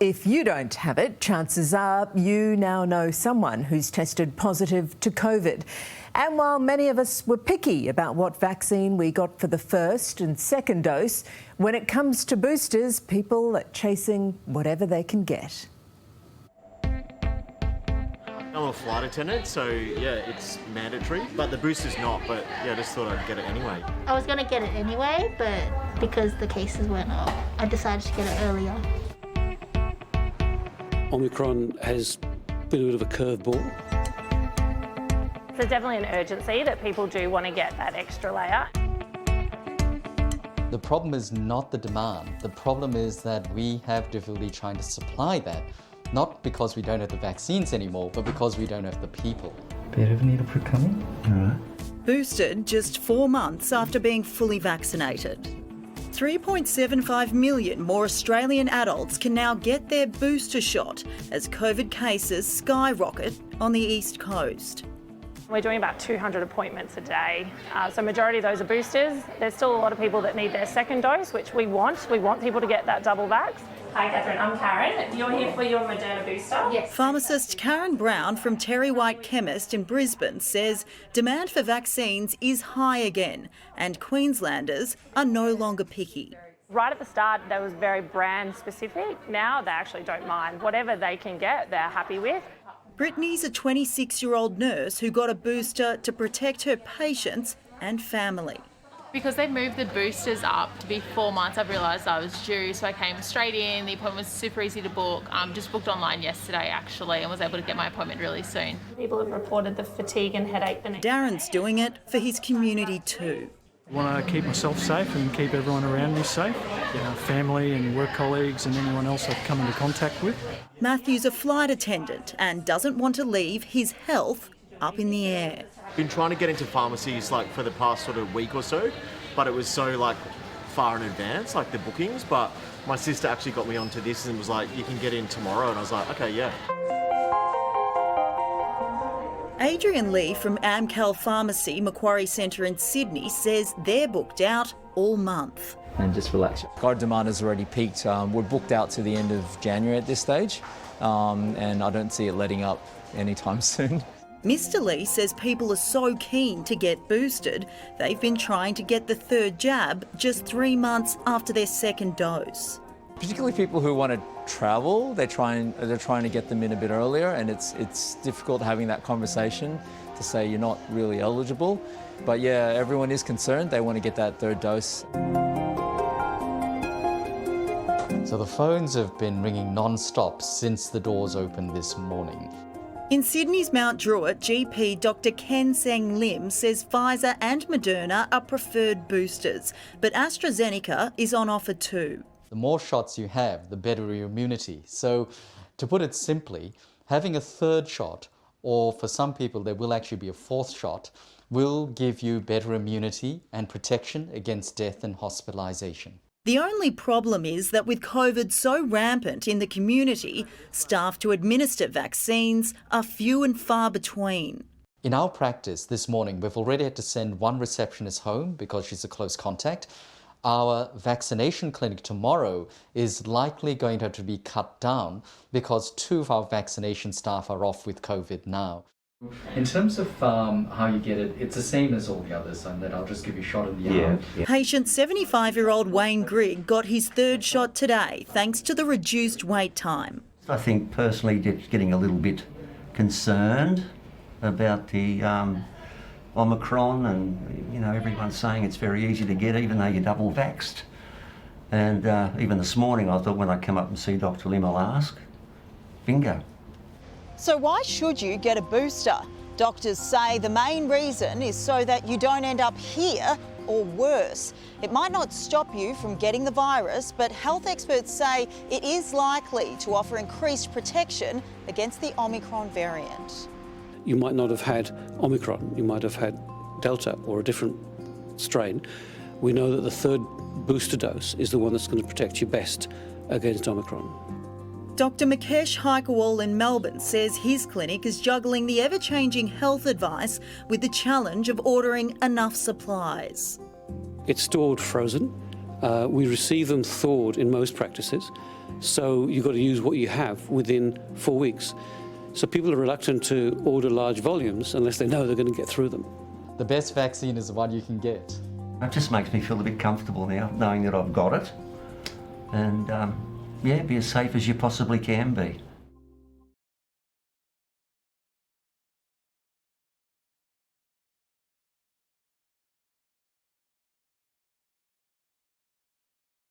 If you don't have it, chances are you now know someone who's tested positive to COVID. And while many of us were picky about what vaccine we got for the first and second dose, when it comes to boosters, people are chasing whatever they can get. I'm a flight attendant, so yeah, it's mandatory, but the booster's not, but yeah, I just thought I'd get it anyway. I was going to get it anyway, but because the cases went up, I decided to get it earlier. Omicron has been a bit of a curveball. There's definitely an urgency that people do want to get that extra layer. The problem is not the demand. The problem is that we have difficulty trying to supply that, not because we don't have the vaccines anymore, but because we don't have the people. Bit of needle prick coming. All right. Boosted just 4 months after being fully vaccinated. 3.75 million more Australian adults can now get their booster shot as COVID cases skyrocket on the East Coast. We're doing about 200 appointments a day. So majority of those are boosters. There's still a lot of people that need their second dose, which we want. We want people to get that double vax. Hi Catherine, I'm Karen. You're here for your Moderna booster? Yes. Pharmacist Karen Brown from Terry White Chemist in Brisbane says demand for vaccines is high again and Queenslanders are no longer picky. Right at the start, that was very brand specific. Now they actually don't mind. Whatever they can get, they're happy with. Brittany's a 26-year-old nurse who got a booster to protect her patients and family. Because they've moved the boosters up to be 4 months, I've realised I was due, so I came straight in. The appointment was super easy to book. Just booked online yesterday actually and was able to get my appointment really soon. People have reported the fatigue and headache the next Darren's doing it for his community too. I want to keep myself safe and keep everyone around me safe, family and work colleagues and anyone else I've come into contact with. Matthew's a flight attendant and doesn't want to leave his health up in the air. Been trying to get into pharmacies for the past sort of week or so, but it was so far in advance, the bookings, but my sister actually got me onto this and was like, you can get in tomorrow, and I was like, okay, yeah. Adrian Lee from Amcal Pharmacy, Macquarie Centre in Sydney, says they're booked out all month. And just relax. Our demand has already peaked. We're booked out to the end of January at this stage, and I don't see it letting up anytime soon. Mr Lee says people are so keen to get boosted, they've been trying to get the third jab just 3 months after their second dose. Particularly people who want to travel, they're trying to get them in a bit earlier, and it's difficult having that conversation to say you're not really eligible. But yeah, everyone is concerned. They want to get that third dose. So the phones have been ringing non-stop since the doors opened this morning. In Sydney's Mount Druitt, GP Dr Ken Seng Lim says Pfizer and Moderna are preferred boosters, but AstraZeneca is on offer too. The more shots you have, the better your immunity. So to put it simply, having a third shot, or for some people there will actually be a fourth shot, will give you better immunity and protection against death and hospitalisation. The only problem is that with COVID so rampant in the community, staff to administer vaccines are few and far between. In our practice this morning, we've already had to send one receptionist home because she's a close contact. Our vaccination clinic tomorrow is likely going to have to be cut down because 2 of our vaccination staff are off with COVID now. In terms of how you get it, it's the same as all the others, and that I'll just give you a shot in the arm. Yeah. Patient 75-year-old Wayne Grigg got his third shot today thanks to the reduced wait time. I think personally just getting a little bit concerned about the Omicron, and everyone's saying it's very easy to get even though you're double vaxxed. And even this morning I thought when I come up and see Dr Lim I'll ask. Bingo. So why should you get a booster? Doctors say the main reason is so that you don't end up here or worse. It might not stop you from getting the virus, but health experts say it is likely to offer increased protection against the Omicron variant. You might not have had Omicron, you might have had Delta or a different strain. We know that the third booster dose is the one that's going to protect you best against Omicron. Dr Mukesh Haikawal in Melbourne says his clinic is juggling the ever-changing health advice with the challenge of ordering enough supplies. It's stored frozen. We receive them thawed in most practices. So you've got to use what you have within 4 weeks. So people are reluctant to order large volumes unless they know they're going to get through them. The best vaccine is the one you can get. It just makes me feel a bit comfortable now, knowing that I've got it. And yeah, be as safe as you possibly can be.